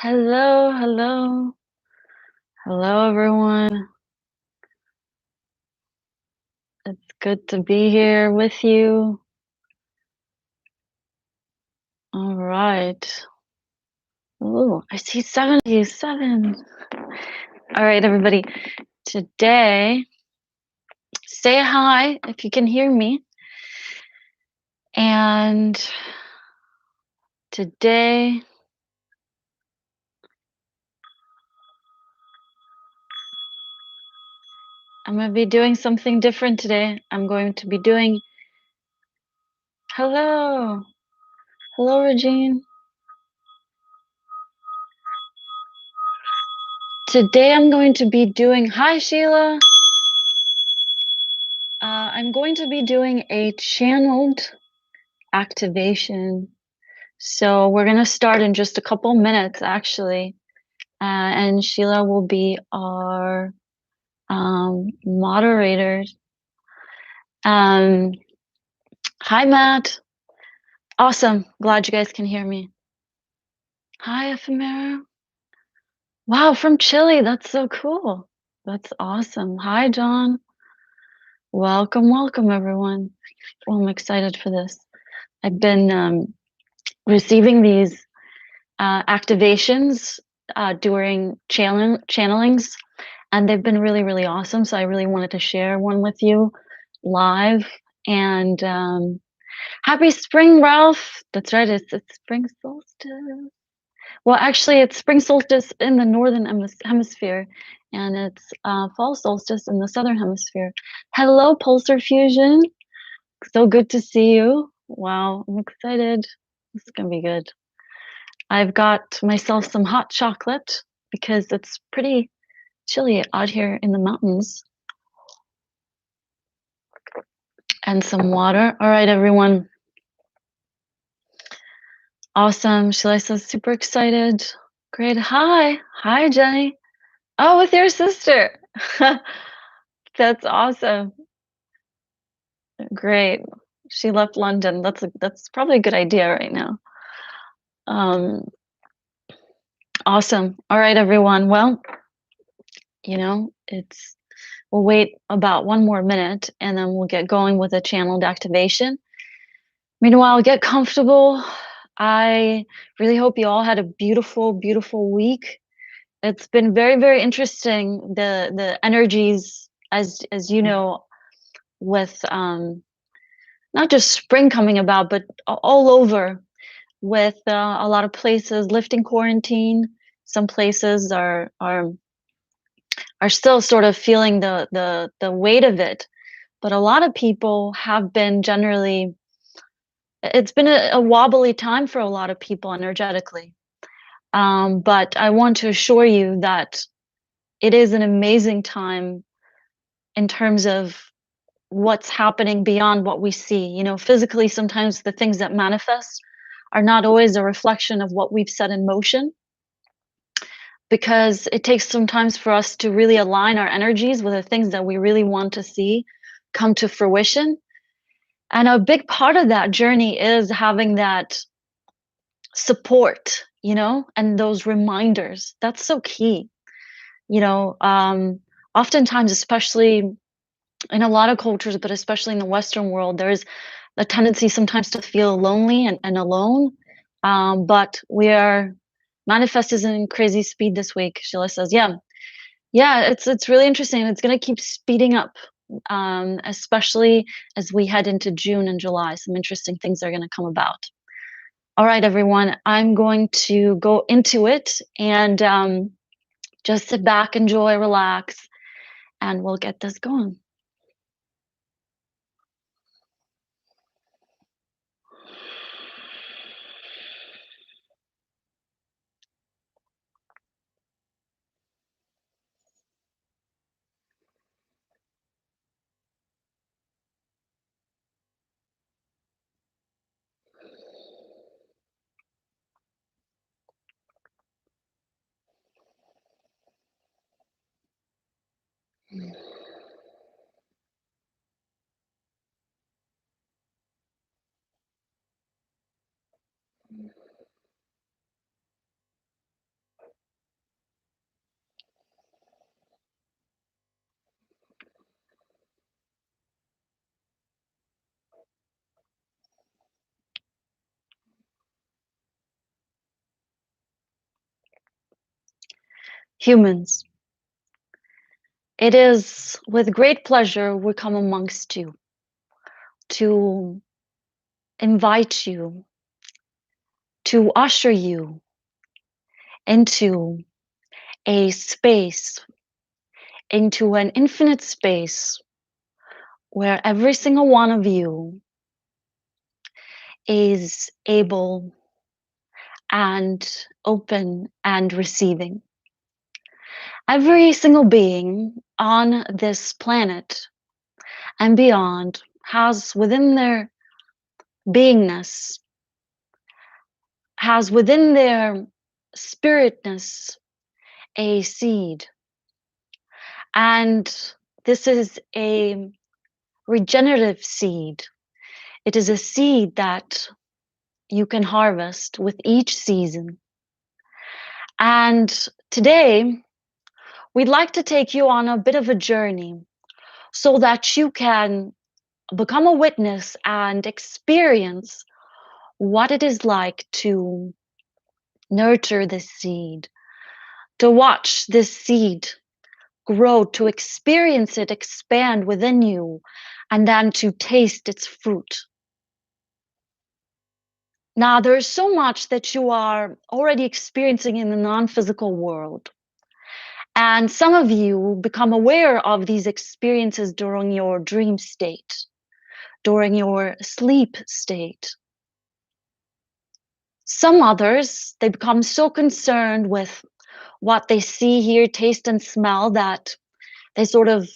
Hello, hello, hello, everyone. It's good to be here with you. All right. Ooh, I see 77. All right, everybody. Today, say hi if you can hear me. And today, I'm going to be doing something different today. I'm going to be doing. Hello. Hello, Regine. Today, I'm going to be doing. Hi, Sheila. I'm going to be doing a channeled activation. So we're going to start in just a couple minutes, actually. And Sheila will be our moderator. Hi, Matt. Awesome. Glad you guys can hear me. Hi, Ephemera. Wow, from Chile. That's so cool. That's awesome. Hi, John. Welcome, welcome, everyone. Well, I'm excited for this. I've been receiving these activations during channelings, and they've been really, really awesome. So I really wanted to share one with you live. And happy spring, Ralph. That's right. It's spring solstice. Well, actually, it's spring solstice in the northern hemisphere, and it's fall solstice in the southern hemisphere. Hello, Pulsar Fusion. So good to see you. Wow, I'm excited. This is gonna be good. I've got myself some hot chocolate because it's pretty chilly out here in the mountains. And some water. All right, everyone. Awesome. Sheila says super excited. Great. Hi. Hi, Jenny. Oh, with your sister. That's awesome. Great. She left London. That's probably a good idea right now. Awesome. All right, everyone. Well, we'll wait about 1 more minute and then we'll get going with a channeled activation. Meanwhile, get comfortable. I really hope you all had a beautiful, beautiful week. It's been very, very interesting. The energies, as you know, with not just spring coming about, but all over, with a lot of places lifting quarantine. Some places are still sort of feeling the weight of it, but a lot of people have been generally. It's been a wobbly time for a lot of people energetically. But I want to assure you that it is an amazing time in terms of what's happening beyond what we see. Physically, sometimes the things that manifest are not always a reflection of what we've set in motion, because it takes sometimes for us to really align our energies with the things that we really want to see come to fruition. And a big part of that journey is having that support, and those reminders. That's so key. you know um Oftentimes, especially in a lot of cultures, but especially in the Western world, there's a tendency sometimes to feel lonely and alone. But we are manifested in crazy speed this week. Sheila says, yeah, it's really interesting. It's going to keep speeding up, especially as we head into June and July. Some interesting things are going to come about. All right, everyone, I'm going to go into it, and just sit back, enjoy, relax, and we'll get this going. humans, it is with great pleasure we come amongst you to invite you, to usher you into a space, into an infinite space where every single one of you is able and open and receiving. Every single being on this planet and beyond has within their beingness, has within their spiritness a seed. And this is a regenerative seed. It is a seed that you can harvest with each season. And today, we'd like to take you on a bit of a journey so that you can become a witness and experience what it is like to nurture this seed, to watch this seed grow, to experience it expand within you, and then to taste its fruit. Now, there's so much that you are already experiencing in the non physical world. And some of you become aware of these experiences during your dream state, during your sleep state. Some others, they become so concerned with what they see, hear, taste, and smell that they sort of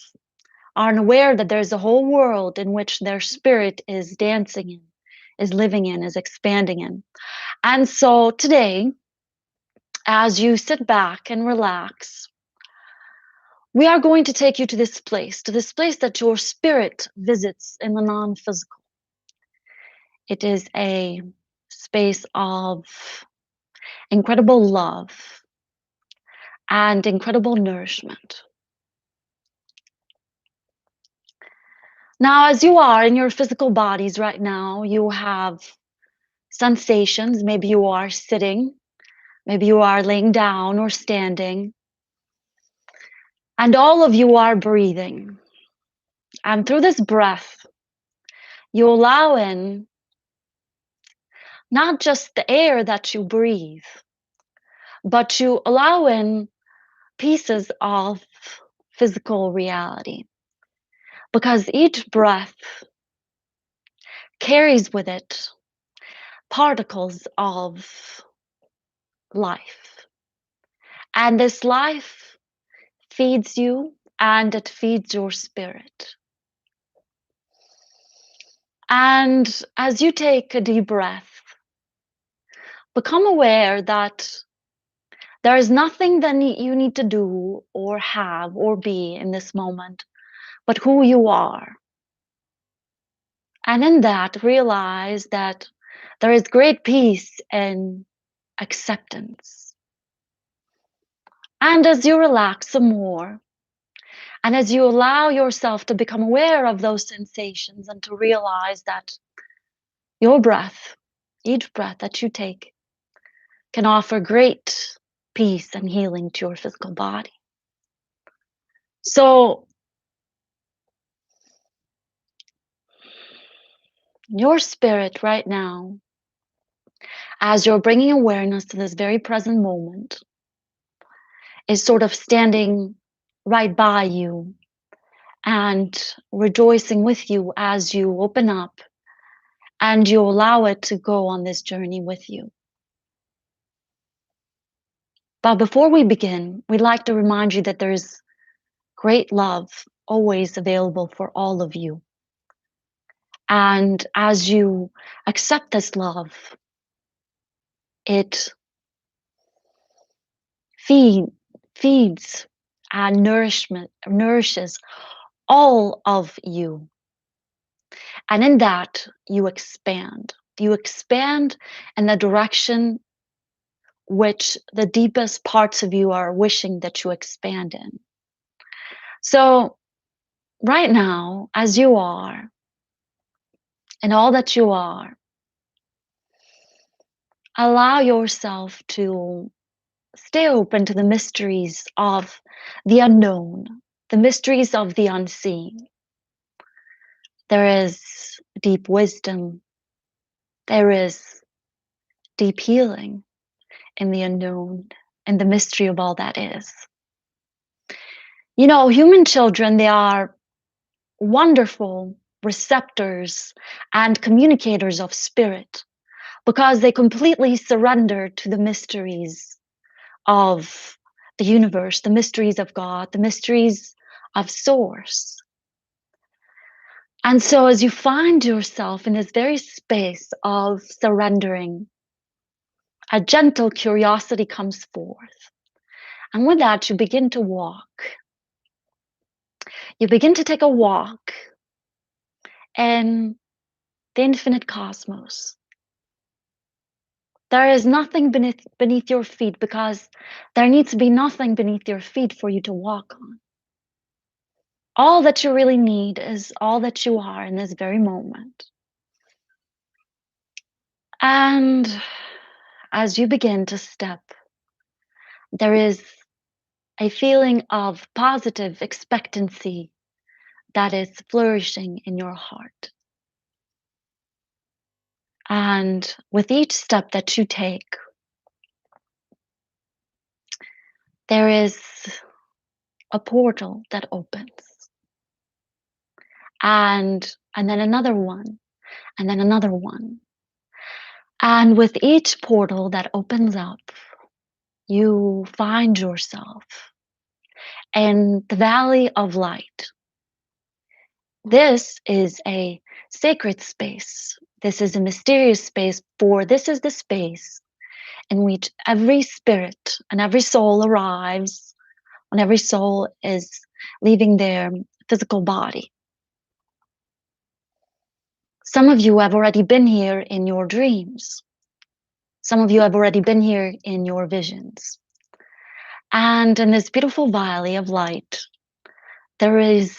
aren't aware that there's a whole world in which their spirit is dancing in, is living in, is expanding in. And so today, as you sit back and relax, we are going to take you to this place that your spirit visits in the non physical. It is a space of incredible love and incredible nourishment. Now, as you are in your physical bodies right now, you have sensations. Maybe you are sitting, maybe you are laying down or standing, and all of you are breathing. And through this breath, you allow in not just the air that you breathe, but you allow in pieces of physical reality. Because each breath carries with it particles of life. And this life feeds you and it feeds your spirit. And as you take a deep breath, become aware that there is nothing that you need to do or have or be in this moment, but who you are. And in that, realize that there is great peace and acceptance. And as you relax some more, and as you allow yourself to become aware of those sensations and to realize that your breath, each breath that you take, can offer great peace and healing to your physical body. So, your spirit right now, as you're bringing awareness to this very present moment, is sort of standing right by you and rejoicing with you as you open up and you allow it to go on this journey with you. But before we begin, we'd like to remind you that there's great love always available for all of you. And as you accept this love, it feeds and nourishes all of you. And in that, you expand. You expand in the direction which the deepest parts of you are wishing that you expand in. So, right now, as you are, and all that you are, allow yourself to stay open to the mysteries of the unknown, the mysteries of the unseen. There is deep wisdom, there is deep healing in the unknown and the mystery of all that is. You know, human children, they are wonderful receptors and communicators of spirit because they completely surrender to the mysteries of the universe, the mysteries of God, the mysteries of Source. And so, as you find yourself in this very space of surrendering, a gentle curiosity comes forth. And with that, you begin to walk. You begin to take a walk in the infinite cosmos. There is nothing beneath your feet because there needs to be nothing beneath your feet for you to walk on. All that you really need is all that you are in this very moment. And as you begin to step, there is a feeling of positive expectancy that is flourishing in your heart. And with each step that you take, there is a portal that opens. And then another one, and then another one. And with each portal that opens up, you find yourself in the Valley of Light. This is a sacred space. This is a mysterious space, for this is the space in which every spirit and every soul arrives when every soul is leaving their physical body. Some of you have already been here in your dreams. Some of you have already been here in your visions. And in this beautiful valley of light, there is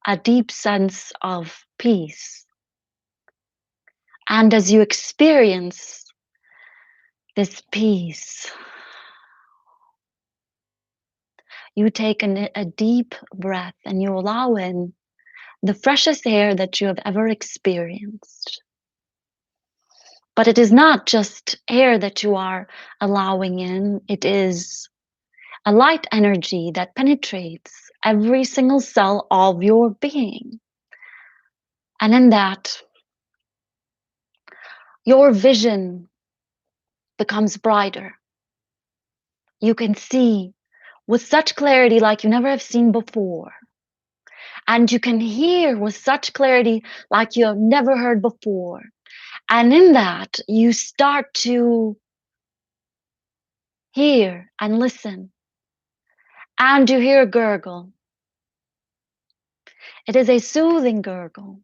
a deep sense of peace. And as you experience this peace, you take a deep breath and you allow in the freshest air that you have ever experienced. But it is not just air that you are allowing in, it is a light energy that penetrates every single cell of your being. And in that, your vision becomes brighter. You can see with such clarity like you never have seen before. And you can hear with such clarity like you have never heard before. And in that, you start to hear and listen. And you hear a gurgle. It is a soothing gurgle.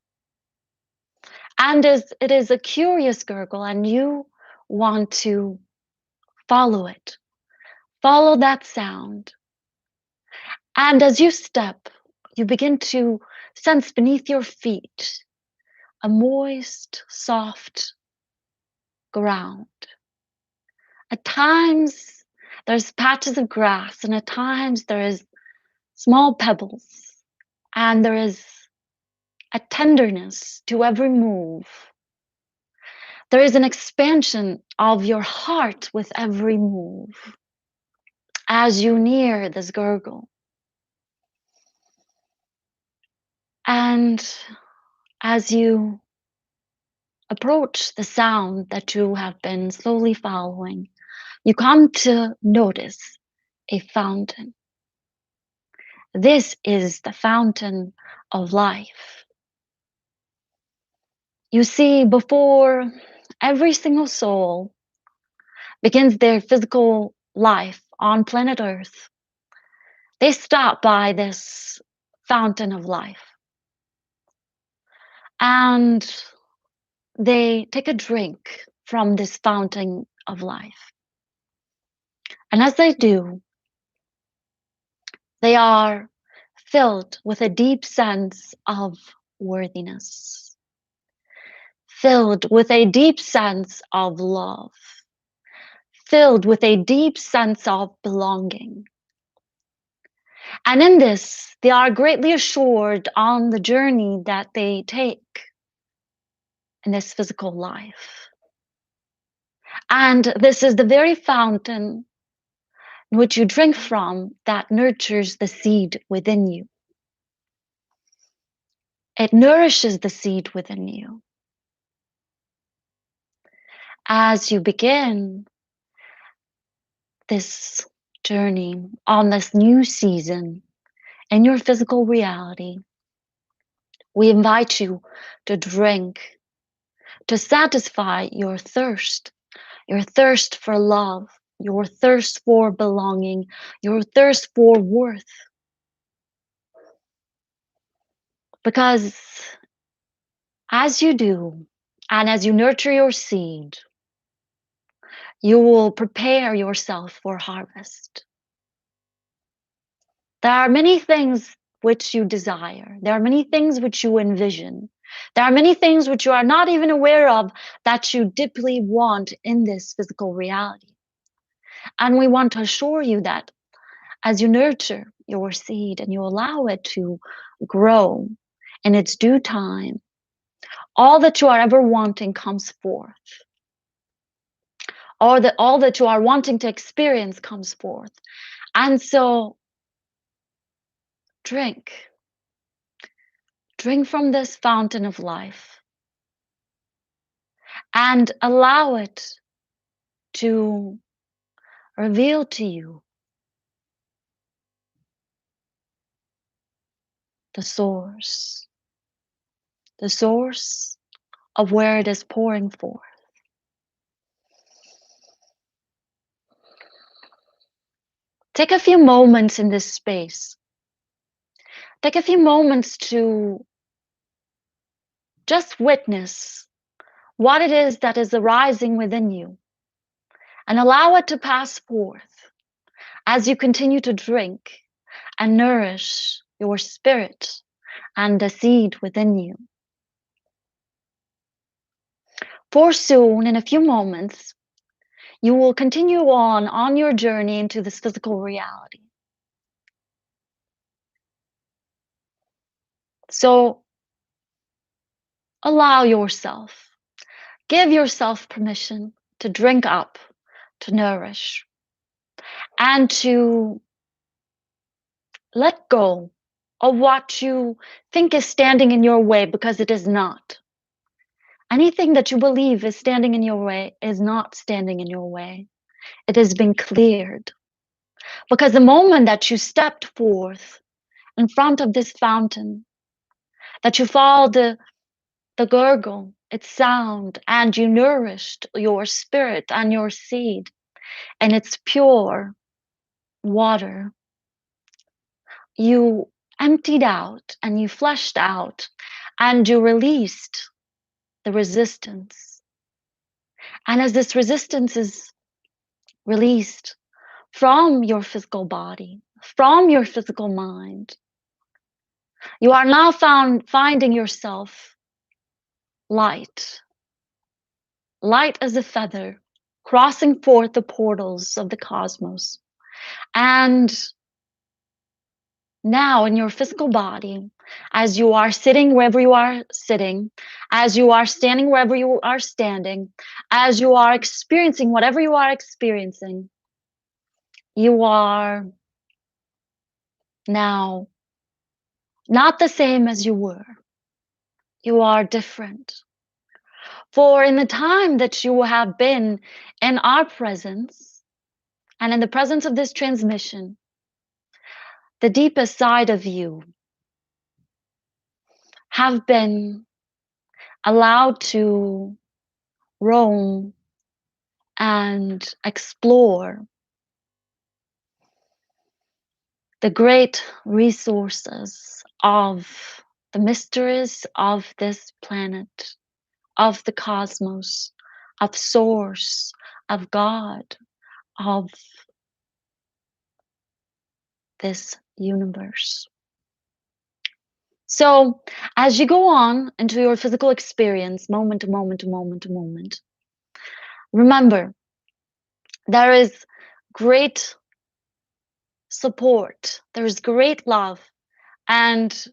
And it is a curious gurgle, and you want to follow it. Follow that sound. And as you step, you begin to sense beneath your feet a moist, soft ground. At times, there's patches of grass, and at times there is small pebbles, and there is a tenderness to every move. There is an expansion of your heart with every move as you near this gurgle. And as you approach the sound that you have been slowly following, you come to notice a fountain. This is the fountain of life. You see, before every single soul begins their physical life on planet Earth, they stop by this fountain of life. And they take a drink from this fountain of life. And as they do, they are filled with a deep sense of worthiness, filled with a deep sense of love, filled with a deep sense of belonging. And in this, they are greatly assured on the journey that they take in this physical life. And this is the very fountain in which you drink from that nurtures the seed within you. It nourishes the seed within you. As you begin this journey on this new season in your physical reality, we invite you to drink, to satisfy your thirst for love, your thirst for belonging, your thirst for worth. Because as you do, and as you nurture your seed, you will prepare yourself for harvest. There are many things which you desire. There are many things which you envision. There are many things which you are not even aware of that you deeply want in this physical reality. And we want to assure you that as you nurture your seed and you allow it to grow in its due time, all that you are ever wanting comes forth. Or that all that you are wanting to experience comes forth. And so drink from this fountain of life and allow it to reveal to you the source of where it is pouring forth. Take a few moments in this space. Take a few moments to just witness what it is that is arising within you and allow it to pass forth as you continue to drink and nourish your spirit and the seed within you. For soon, in a few moments, you will continue on your journey into this physical reality. So allow yourself, give yourself permission to drink up, to nourish, and to let go of what you think is standing in your way, because it is not. Anything that you believe is standing in your way is not standing in your way. It has been cleared. Because the moment that you stepped forth in front of this fountain, that you followed the gurgle, its sound, and you nourished your spirit and your seed and its pure water, you emptied out and you fleshed out and you released the resistance. And as this resistance is released from your physical body, from your physical mind, you are now finding yourself light as a feather, crossing forth the portals of the cosmos. And now in your physical body, as you are sitting wherever you are sitting, as you are standing wherever you are standing, as you are experiencing whatever you are experiencing, you are now not the same as you were. You are different. For in the time that you have been in our presence and in the presence of this transmission, the deepest side of you have been allowed to roam and explore the great resources of the mysteries of this planet, of the cosmos, of Source, of God, of this universe. So as you go on into your physical experience, moment to moment to moment to moment, remember There is great support, there is great love, and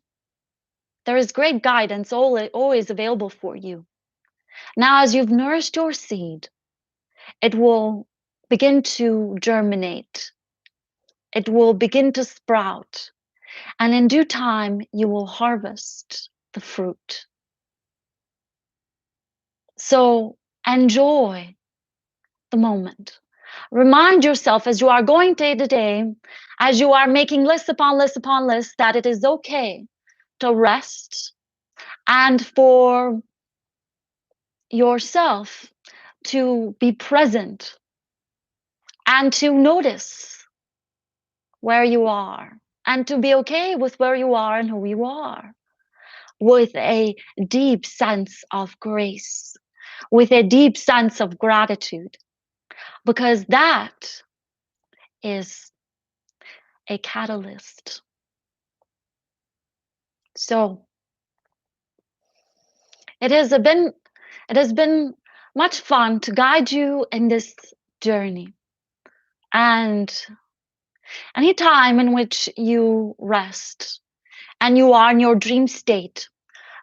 there is great guidance always available for you. Now, as you've nourished your seed, it will begin to germinate, it will begin to sprout, and in due time, you will harvest the fruit. So enjoy the moment. Remind yourself as you are going day to day, as you are making list upon list upon list, that it is okay to rest and for yourself to be present and to notice where you are and to be okay with where you are and who you are, with a deep sense of grace, with a deep sense of gratitude, because that is a catalyst. So it has been it has been much fun to guide you in this journey. And any time in which you rest and you are in your dream state,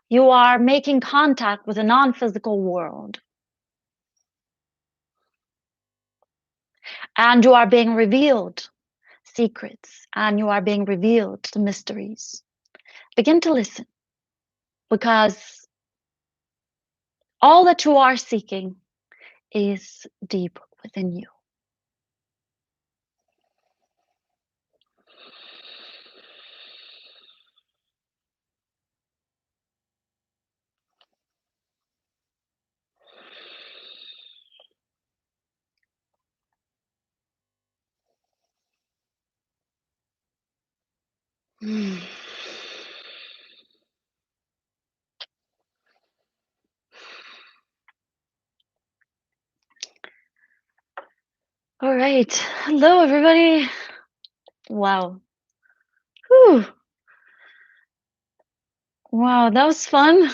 you are making contact with a non-physical world, and you are being revealed secrets, and you are being revealed the mysteries. Begin to listen, because all that you are seeking is deep within you. Mm. All right. Hello, everybody. Wow. Whew. Wow, that was fun.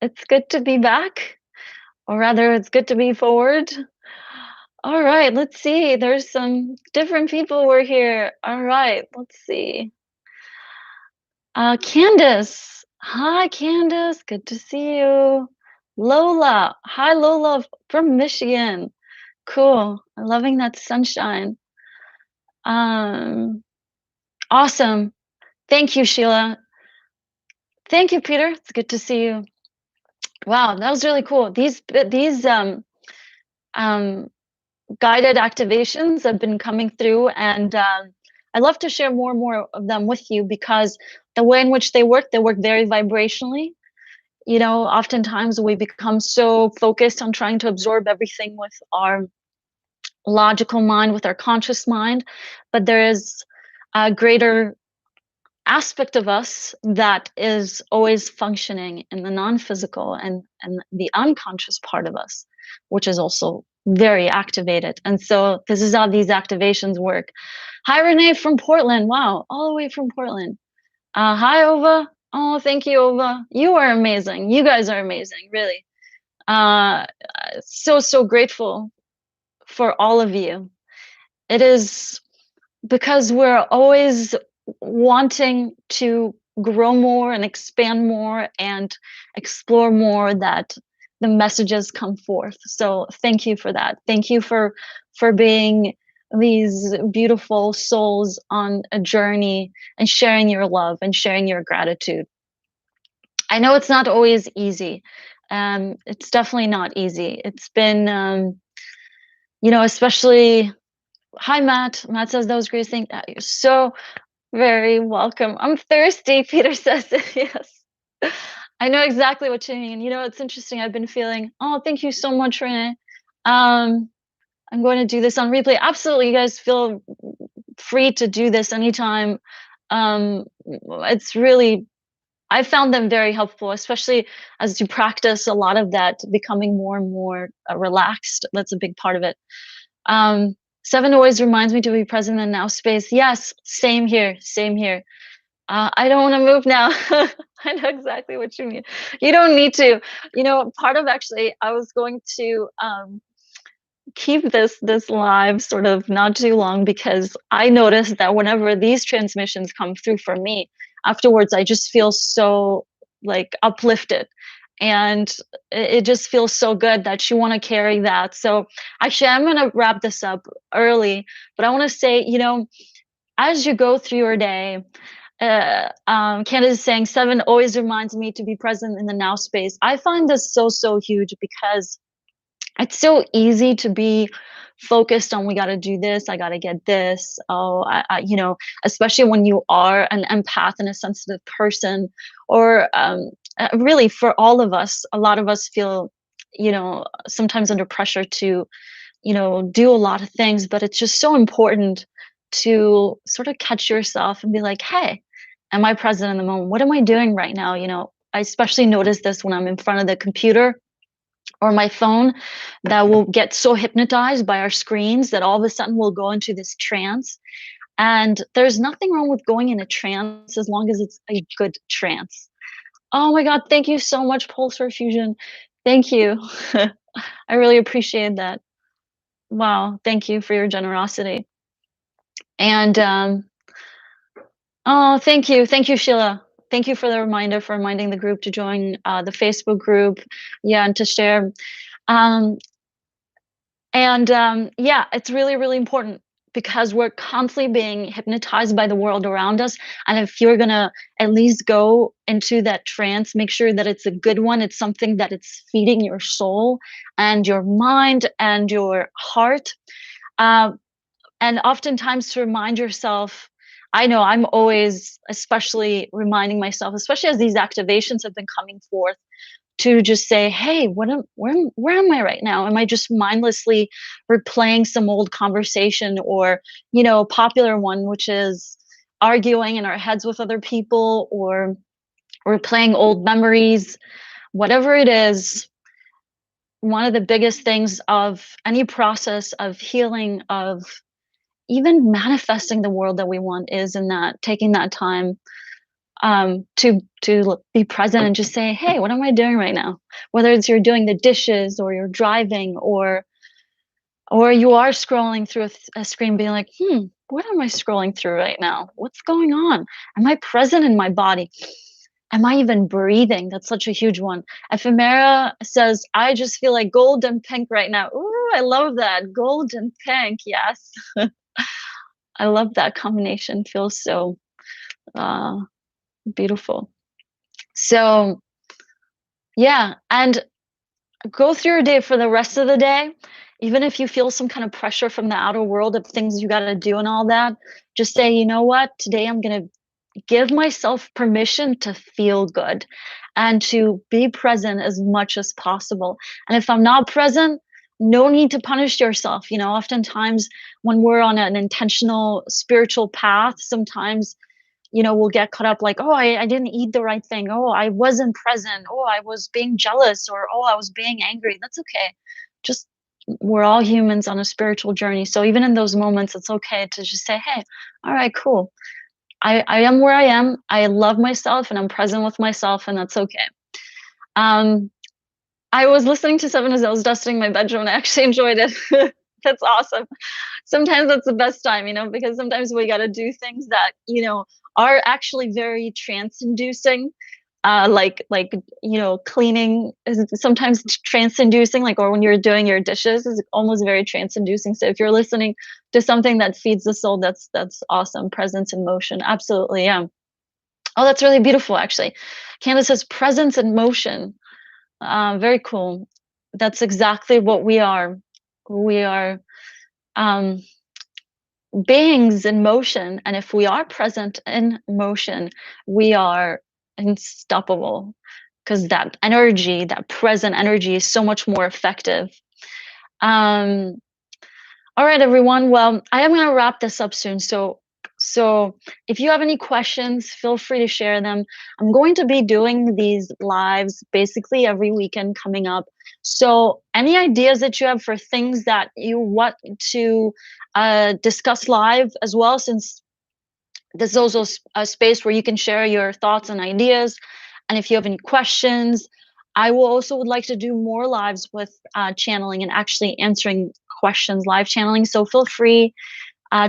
It's good to be back, or rather, it's good to be forward. All right, let's see. There's some different people were here. All right, let's see. Candace. Hi, Candace. Good to see you. Lola. Hi, Lola from Michigan. Cool. I'm loving that sunshine. Um, awesome. Thank you, Sheila. Thank you, Peter. It's good to see you. Wow, that was really cool. These um, guided activations have been coming through, and I'd love to share more and more of them with you, because the way in which they work very vibrationally. You know, oftentimes we become so focused on trying to absorb everything with our logical mind, with our conscious mind, but there is a greater aspect of us that is always functioning in the non-physical and the unconscious part of us, which is also very activated. And so this is how these activations work. Hi, Renee from Portland. Wow, all the way from Portland. Hi, Ova. Oh, thank you, Ova. You are amazing. You guys are amazing, really. uh so grateful for all of you. It is because we're always wanting to grow more and expand more and explore more, that the messages come forth. So thank you for that. Thank you for being these beautiful souls on a journey and sharing your love and sharing your gratitude. I know it's not always easy. It's definitely not easy. It's been especially. Hi, Matt. Matt says that was great. Thank you're so very welcome. I'm thirsty, Peter says. Yes. I know exactly what you mean. You know, it's interesting. I've been feeling, oh, thank you so much, Renee. I'm going to do this on replay. Absolutely. You guys feel free to do this anytime. It's really, I found them very helpful, especially as you practice a lot of that, becoming more and more relaxed. That's a big part of it. Um, Seven always reminds me to be present in now space. Yes, same here, same here. I don't want to move now. I know exactly what you mean. You don't need to. You know, part of actually, I was going to keep this live sort of not too long because I noticed that whenever these transmissions come through for me, afterwards I just feel so like uplifted. And it just feels so good that you want to carry that. So actually I'm going to wrap this up early, but I want to say, as you go through your day, Candace is saying 7 always reminds me to be present in the now space. I find this so huge because it's so easy to be focused on we got to do this, I got to get this. Oh, especially when you are an empath and a sensitive person, or really for all of us, a lot of us feel, sometimes under pressure to, do a lot of things, but it's just so important to sort of catch yourself and be like, hey, am I present in the moment? What am I doing right now? I especially notice this when I'm in front of the computer or my phone, that will get so hypnotized by our screens that all of a sudden we'll go into this trance. And there's nothing wrong with going in a trance as long as it's a good trance. Oh my God, thank you so much, Pulse for Fusion. Thank you. I really appreciate that. Wow, thank you for your generosity. And oh, thank you, Sheila. Thank you for the reminder, for reminding the group to join the Facebook group, yeah, and to share. Um, And yeah, it's really important because we're constantly being hypnotized by the world around us. And if you're gonna at least go into that trance, make sure that it's a good one. It's something that it's feeding your soul and your mind and your heart. Um, and oftentimes to remind yourself, I know I'm always especially reminding myself, especially as these activations have been coming forth, to just say, "Hey, where am I right now? Am I just mindlessly replaying some old conversation or, popular one, which is arguing in our heads with other people or replaying old memories?" Whatever it is, one of the biggest things of any process of healing, of even manifesting the world that we want, is in that taking that time to be present and just say, "Hey, what am I doing right now?" Whether it's you're doing the dishes or you're driving or you are scrolling through a screen, being like, what am I scrolling through right now? What's going on? Am I present in my body? Am I even breathing? That's such a huge one. Ephemera says, "I just feel like gold and pink right now." Ooh, I love that. Gold and pink. Yes. I love that combination. Feels so uh, beautiful. So, yeah, and go through your day for the rest of the day. Even if you feel some kind of pressure from the outer world of things you got to do and all that, just say, "You know what? Today I'm going to give myself permission to feel good and to be present as much as possible." And if I'm not present, no need to punish yourself. Oftentimes when we're on an intentional spiritual path, sometimes we'll get caught up like, oh, I didn't eat the right thing. Oh, I wasn't present. Oh, I was being jealous, or oh, I was being angry. That's okay. Just we're all humans on a spiritual journey. So even in those moments, it's okay to just say, hey, all right, cool. I am where I am. I love myself and I'm present with myself, and that's okay. Um, I was listening to Seven as I was dusting my bedroom and I actually enjoyed it. That's awesome. Sometimes that's the best time, because sometimes we got to do things that, are actually very trance inducing. Like cleaning is sometimes trance inducing, like, or when you're doing your dishes is almost very trance inducing. So if you're listening to something that feeds the soul, that's awesome. Presence in motion, absolutely, yeah. Oh, that's really beautiful, actually. Candace says presence in motion. Very cool. That's exactly what we are. We are um, beings in motion. And if we are present in motion, we are unstoppable because that energy, that present energy, is so much more effective. Um, all right, everyone. Well, I am going to wrap this up soon. So if you have any questions, feel free to share them. I'm going to be doing these lives basically every weekend coming up. So any ideas that you have for things that you want to discuss live as well, since this is also a space where you can share your thoughts and ideas. And if you have any questions, I will also would like to do more lives with channeling and actually answering questions live channeling, so feel free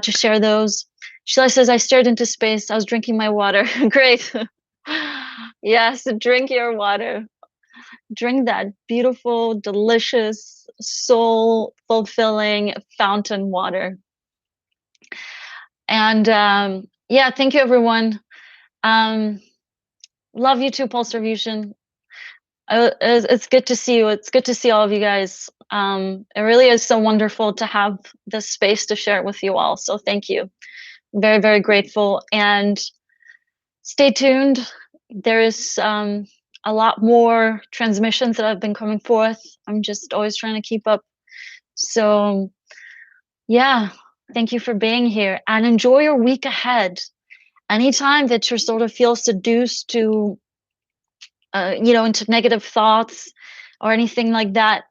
to share those. Sheila says, I stared into space. I was drinking my water. Great. Yes, drink your water. Drink that beautiful, delicious, soul fulfilling fountain water. And yeah, thank you, everyone. Um, love you too, Pulse Revolution. It's good to see you. It's good to see all of you guys. It really is so wonderful to have this space to share it with you all. So thank you. Very, very grateful. And stay tuned. There is a lot more transmissions that have been coming forth. I'm just always trying to keep up. So yeah, thank you for being here and enjoy your week ahead. Anytime that you sort of feel seduced to into negative thoughts or anything like that,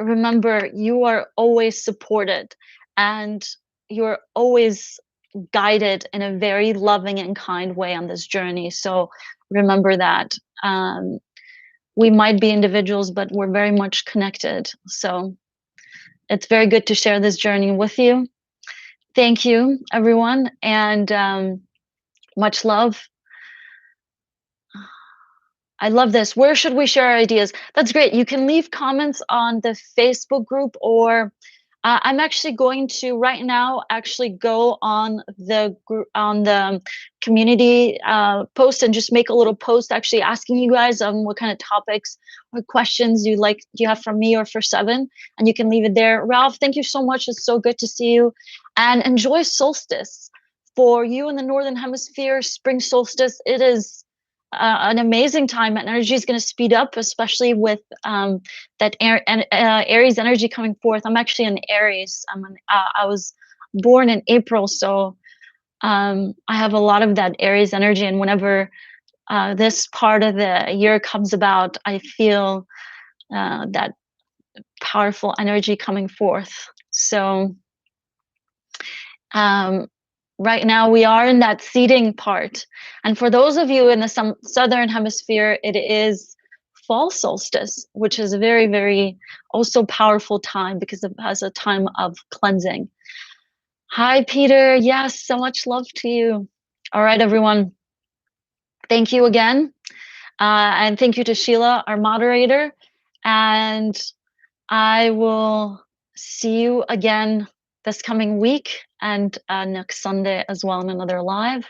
remember you are always supported and you're always guided in a very loving and kind way on this journey. So remember that. We might be individuals, but we're very much connected. So it's very good to share this journey with you. Thank you, everyone, and much love. I love this. Where should we share our ideas? That's great. You can leave comments on the Facebook group, or I'm actually going to right now actually go on the community post and just make a little post actually asking you guys what kind of topics or questions you have from me or for Seven, and you can leave it there. Ralph, thank you so much. It's so good to see you, and enjoy solstice for you in the Northern Hemisphere. Spring solstice. It is an amazing time, and energy is going to speed up, especially with that Aries energy coming forth. I'm actually an Aries. I was born in April, so I have a lot of that Aries energy. And whenever this part of the year comes about, I feel that powerful energy coming forth. So right now we are in that seeding part, and for those of you in the southern hemisphere, it is fall solstice, which is a very, very also powerful time because it has a time of cleansing. Hi, Peter. Yes, so much love to you. All right, everyone, thank you again, and thank you to Sheila, our moderator, and I will see you again this coming week and next Sunday as well in another live.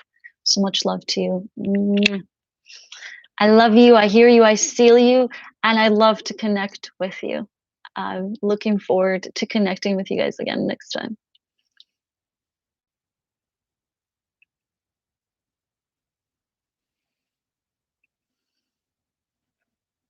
So much love to you. I love you. I hear you. I see you. And I love to connect with you. I'm looking forward to connecting with you guys again next time.